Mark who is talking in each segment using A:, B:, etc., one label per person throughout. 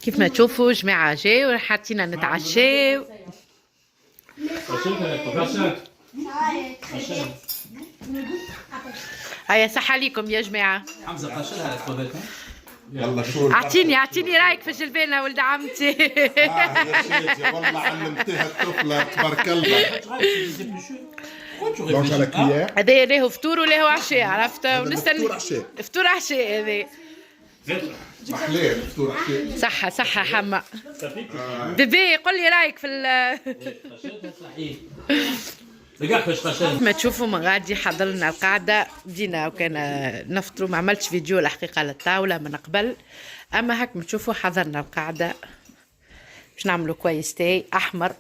A: كيف ما تشوفوا جماعة جاي وراح حاطينا نتعشاو. هيا صحة عليكم يا جماعة.
B: حمزة قاشلها الطبيخ.
C: يلا شو
A: اعطيني رايك في الجلبانة ولد عمتي.
C: يا شيخ والله علمتيها الطفلة تبارك الله. دونك على كيا
A: هذا له فطور وله عشاء، عرفت؟ ونستنى
C: فطور عشاء.
A: فطور عشاء هذا.
C: محلاه فطور عشاء.
A: صحة حما. بيبي قل لي رايك في ما تشوفوا من غادي حضرنا القعدة، بدينا وكان نفطروا. ما عملتش فيديو الحقيقة للطاولة من قبل، أما هاك ما تشوفوا حضرنا القعدة باش نعملوا كويس تاي أحمر.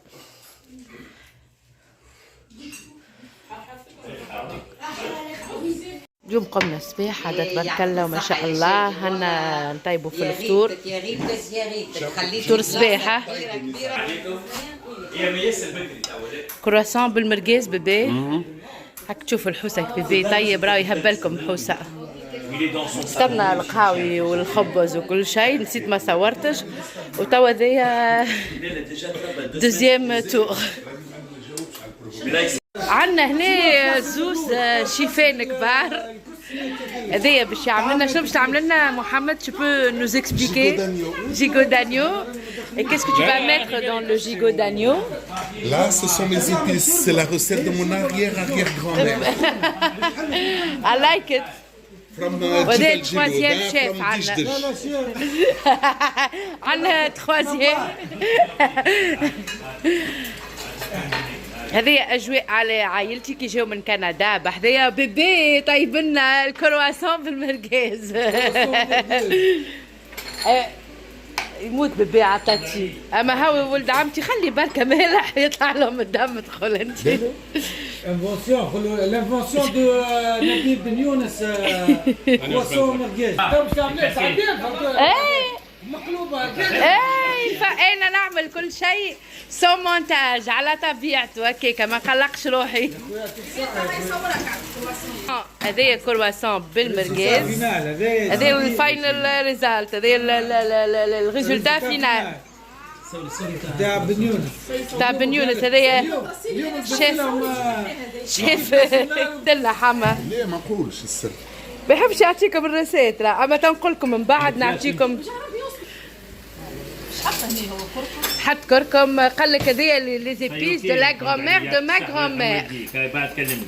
A: اليوم قمنا الصباح هذا تبارك الله وما شاء الله. هنا نطيبوا في الفطور، فطور الصباح. كرواسون بالمرقاز بيبي. هاك تشوفوا الحوسه بيبي طيب، راه يهبلكم حوسه. فطرنا القهاوي والخبز وكل شيء، نسيت ما صورتش. وتوا ذي دوزيام تور. عندنا هنا زوز شيفان كبار. هذايا باش يعملنا شنو باش تعمل لنا محمد؟ tu peux nous expliquer? Gigot d'agneau. Et qu'est-ce que tu vas mettre dans le gigot d'agneau?
C: Là, ce sont mes épices. C'est la recette de mon arrière-arrière-grand-mère.
A: I like it.
C: From
A: وهذا التخوازيام شيف عندنا. عندنا تخوازيام. هذه أجواء على عائلتي كي جاو من كندا بحذايا. بيبي طيب لنا الكرواسون بالمرقاز. يموت بيبي عطاتي. اما هاو ولد عمتي خلي بركه مالح يطلع لهم الدم. تدخل انت.
D: الانفونسيون دو نبيل بن يونس. كرواسون مرقاز. مقلوبه.
A: انا نعمل كل شيء سو مونتاج على طبيعته هكاك، ما نقلقش روحي. هذايا كرواسون بالمرقاز. هذا الفاينل ريزالت، هذا الريزولتا فينال
D: تاع بن يونس.
A: تاع بن يونس. هذايا شيف دلة حما.
C: ليه ما نقولش السر؟
A: ما يحبش يعطيكم الريسيت، لا اما تنقول لكم من بعد نعطيكم. حط كركم. قال لك هذيا لي زيبيس دو لا غرامير دو ما غرامير.
E: بعد كلمني.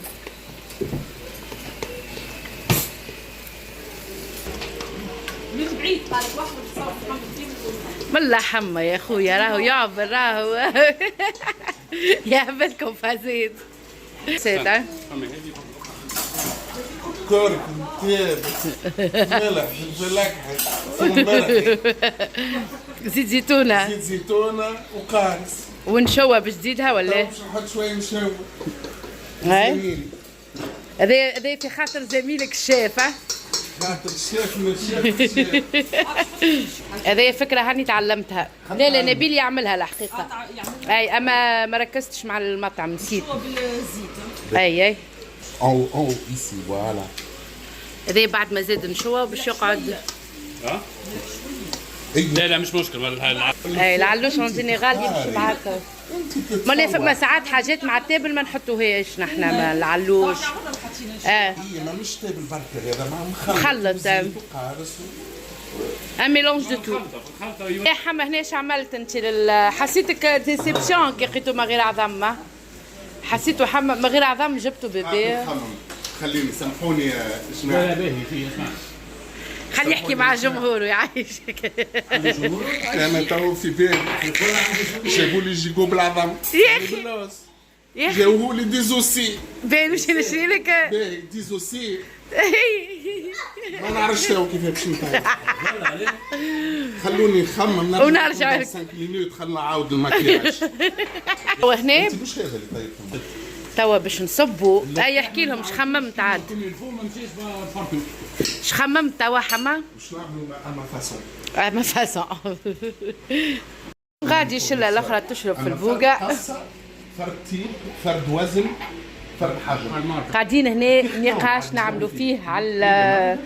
F: من بعيد قالت واحد تصور
A: من اللحمة يا خويا راهو يعبر راهو. يهبلكم فزيد. سيد
C: كركم تياب ملح فلفل
A: زيت زيتونة.
C: زيت زيتونة وقارص.
A: ونشوى باش تزيدها ولا؟
C: باش نحط شوية نشوى.
A: هاي هذا في خاطر زميلك الشيف.
C: خاطر الشيف من الشيف.
A: هذه فكرة هاني تعلمتها. لا نبيل يعملها الحقيقة. اي اما ما ركزتش مع المطعم نسيت. اي
C: او ايسي فوالا.
A: هذا بعد ما زاد نشوى باش يقعد.
E: لا مش مشكل.
A: اي العلوش اون جينيرال يمشي معاك. ما فما ساعات حاجات مع التابل ما نحطوهاش نحنا مع العلوش.
C: هي ما مش تابل بركة، هذا
A: مخلط. ان ميلونج دو تو. يا حما هنا اش عملت انت؟ حسيتك ديسيبسيون كي لقيتو ما غير عظم؟ حسيتو حما ما غير عظم جبتو بيبي؟
C: خليني سامحوني يا جماعة.
A: خلي يحكي مع جمهوره يعيشك.
C: انا تو في بالي جابوا لي جيجو بالعظم.
A: يا اخي
C: جاوه لي ديزوسي.
A: باين واش نشري لك؟
C: باهي ديزوسي. ما نعرفش تو كيف باش نطيب. خلوني نخمم
A: ونرجع لك
C: 5 مينوت. خلنا نعاود الماكياج.
A: وهنا
C: مش هذا اللي طيبته
A: توا باش نصبوا. اي احكي لهم اش خممت عاد؟ اش خممت توا حما؟
C: باش نعملوا اما فاسون.
A: اما فاسون. غادي الشله الاخرى تشرب في البوقه.
C: فرد وزن فرق حجم.
A: قاعدين هنا نقاش نعملوا فيه على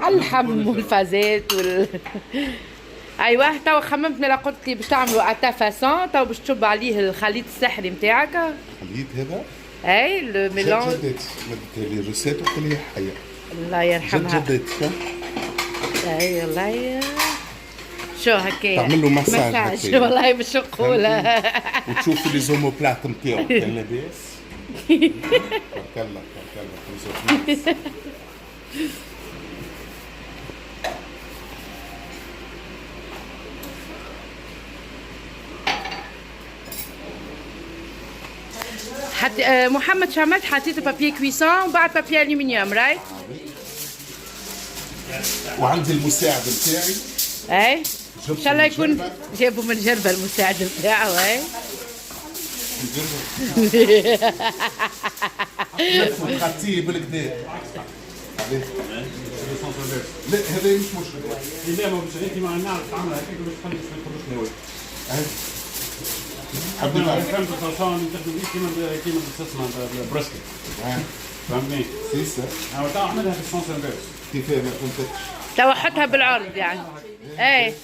A: اللحم والفازات ايوه. تو خممت لا قلت لي باش تعملوا اتا فاسون، تو باش تشب عليه الخليط السحري نتاعك.
C: الخليط هذا
A: اي لو ميلونج.
C: جدت لي الروسيت وخليها حيه.
A: الله يرحمها.
C: جدت
A: اي الله شو هكا
C: تعمل له مساج
A: والله مش نقولها.
C: وتشوف لي زوموبلات نتاعو كان لاباس. بارك الله
A: حتى محمد شو عملت؟ حطيت بابي كويسون وبعد بابي الومنيوم رايت.
C: وعندي المساعد نتاعي.
A: اي ان شاء الله يكون جابوا من جربه المساعد نتاعو. اي
C: خطيه بالكدا. لا هذا مش مشكل.
D: لا ما باش انت ما نعرف تعملها هكاك باش تخلي شويه خروج نووي. حبيبي فهمت الصوصان نخدم فيه كيما تسمع البروسكي. فهمتني؟
C: سيسا.
D: انا تو اعملها في السونس انفيرس.
C: كيفاه ما فهمتكش؟
A: تو حطها بالعرض يعني. اي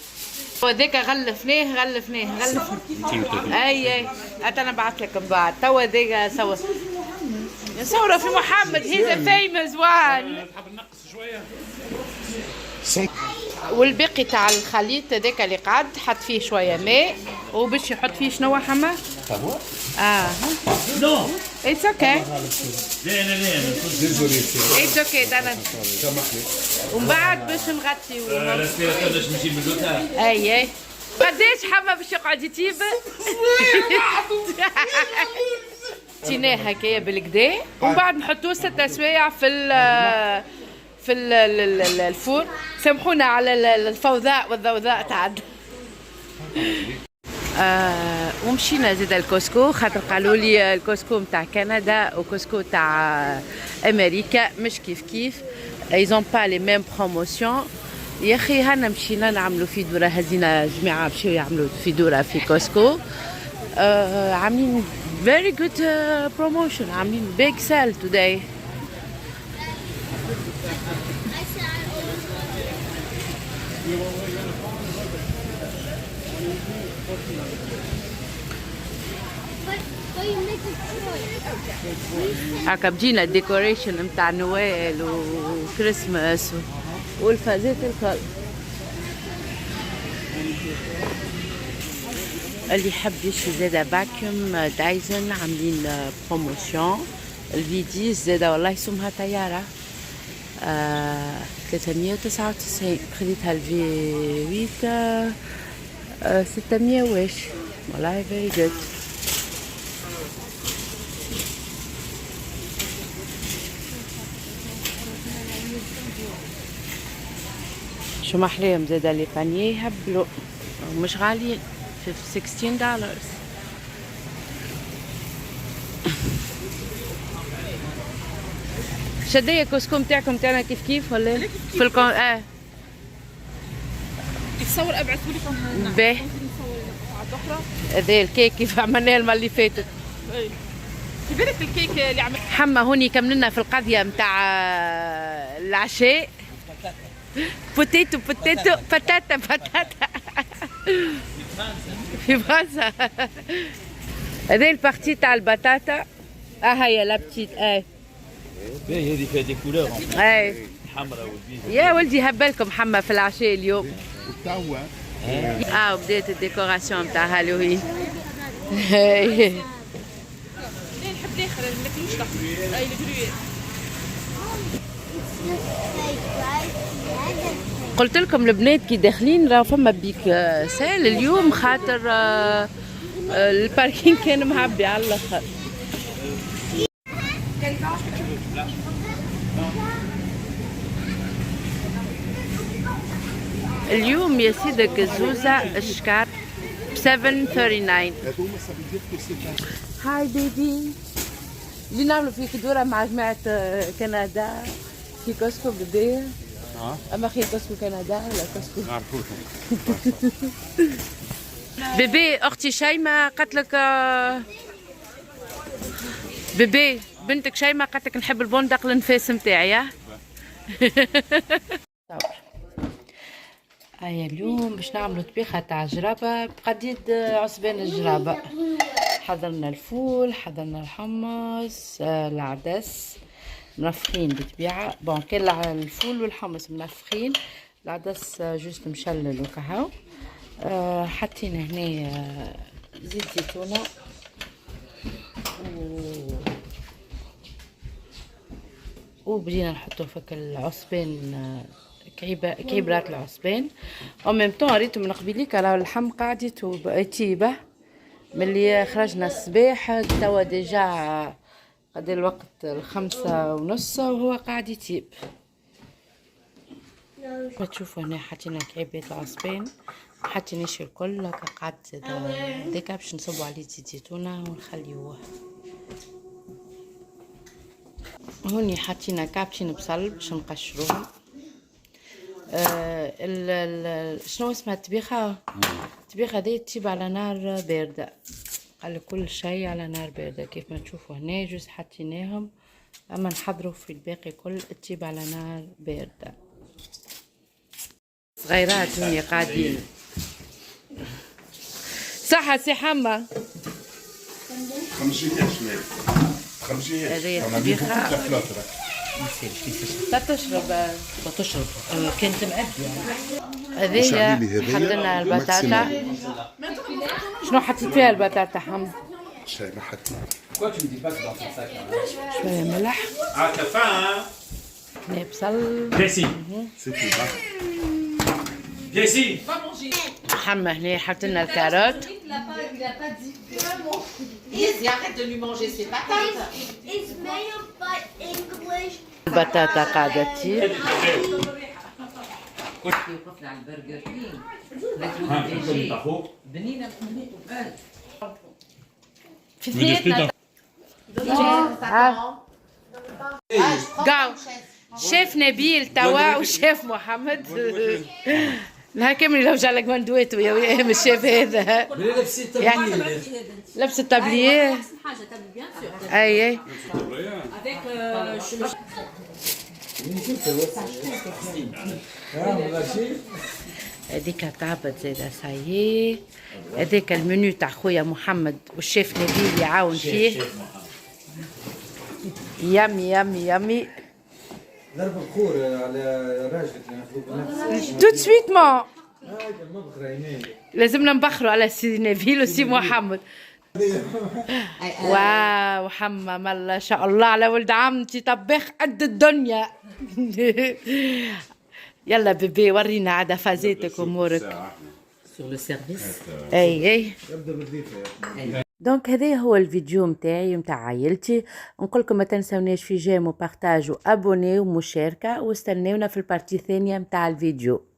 A: وذاك غلفناه اي انا بعث لك من بعد. تو ذاك صورة في محمد هيز فيموس وان.
E: نحب نقص شويه.
A: والباقي تاع الخليط هذاك اللي قعد حط فيه شويه ماء وباش يحط فيه شنو حما؟
C: قهوه؟
E: نو
A: اتس اوكي.
E: لا
C: ديزولي
A: اتس اوكي. انا
C: سامحني.
A: ومن بعد باش نغطي
E: الاسبيراتور باش نمشي باللوتها.
A: اي قداش حما باش يقعد يطيب؟ تيناه هكايا بالكدا ومن بعد نحطوه 6 سوايع في الفور. سامحونا على الفوضاء والضوضاء تاع ومشينا زيد الكوسكو خاطر قالوا لي الكوسكو نتاع كندا وكوسكو تاع امريكا مش كيف ايزون با لي ميم بروموسيون. يا اخي هنا مشينا نعملوا في دوره هزينا جماعه مشيو يعملوا في دوره في كوسكو. عاملين very good promotion. عاملين big sale today. هكا بجينا الديكوريشن متاع نويل وكريسماس والفازات الكل. اللي يحب يشري زادا باكيوم دايزن عاملين بروموسيون. الفي 10 زادا والله سمها طيارة 399. خديتها الفي 8 600 وش والله فيري جود. شو محليهم زادا لي بانيه يهبلوا مش غاليين في $16. شدية كوسكو متاعكم تاعنا كيف ولا في الكون؟
F: تصور ابعثوا لكم
A: باهي. هذا الكيك كيف عملناه المره اللي فاتت.
F: في بالك الكيك اللي عملت
A: حما هوني كملنا في القضيه متاع العشاء. بوتيتو باتاتا في فرنسا. هذا البارتي تاع البطاطا. هيا لا بتيت.
E: باهي هذه فيها دي كولور. الحمراء والبيضاء.
A: يا ولدي هبالكم حما في العشاء اليوم.
C: توا
A: وبدات الديكوراسيون متاع هالوين.
F: نحب الاخر ما ناكلوش لحم. اي الجرير
A: قلت لكم البنات كي داخلين راه فما بيك سال اليوم خاطر الباركينج كان معبي على الاخر. اليوم يا سيدك الزوزة الشكار ب 739. هاي بيبي اللي نعملوا فيك دورة مع جماعة كندا في كوسكو بداية. اما خير كوسكو كندا ولا كوسكو
E: نعرفوش.
A: بيبي اختي شيماء قالت لك بيبي بنتك شيماء قالت لك نحب البندق النفاس نتاعي. اليوم باش نعملوا طبيخه تاع جرابه بقديد عصبان الجرابه. حضرنا الفول، حضرنا الحمص، العدس منفخين بالطبيعه. بون كان الفول والحمص منفخين، العدس جوست مشلل وكهو. حطينا هنا زيت زيتونه وبدينا نحطو فك العصبان، كعيبرات العصبان. او ميم طون ريتو من قبيليك راهو اللحم قاعد يطيبه ملي خرجنا الصباح. توا ديجا قد الوقت 5:30 وهو قاعد يطيب. ما تشوفوا هنا حطينا كعيبات العصبان، حطيناش الكل هكا قاعد ديكا باش نصبوا عليه زيت زيتونه ونخليوه. هوني حطينا كابتين بصل باش نقشروهم. شنو اسمها الطبيخه؟ الطبيخه هذه تطيب على نار بارده، على كل شيء على نار بارده كيف ما تشوفوا هنا. جوز حطيناهم، اما نحضروا في الباقي كل تطيب على نار بارده. صغيرات هوني قاعدين. صحة سي حما. هذه الطبيخه لا تشرب كانت مأدي. هذه حطينا البطاطا. شنو حطيت فيها البطاطا حمد؟
C: شاي ما حطيت.
A: شويه ملح. هنا بصل.
D: Viens
A: حما هنا حطينا الكاروت. البطاطا قاعدة تطيب. في اثنين. شيف نبيل توا وشيف محمد. لا كامل لو جعلك مندوات ويا مش الشيف هذا يعني لبس الطابلييه. اي هذيك طابت زيدا سايي. هذاك المنيو تاع خويا محمد والشيف نبيل يعاون فيه. يامي يامي يامي.
B: ضرب الخور على راجلك ناخذوه
A: تو سويتمون. لازمنا نبخروا على سي نبيل وسي محمد. واو حما ما شاء الله على ولد عمتي طباخ قد الدنيا. يلا بيبي ورينا عاد فازاتك وامورك.
G: سور لو سيرفيس.
A: اي دونك هذا هو الفيديو متاعي متاع عائلتي. نقولكم ما تنسوناش في جيم وبارتاج وابوني ومشاركه، واستناونا في البارتي الثانيه متاع الفيديو.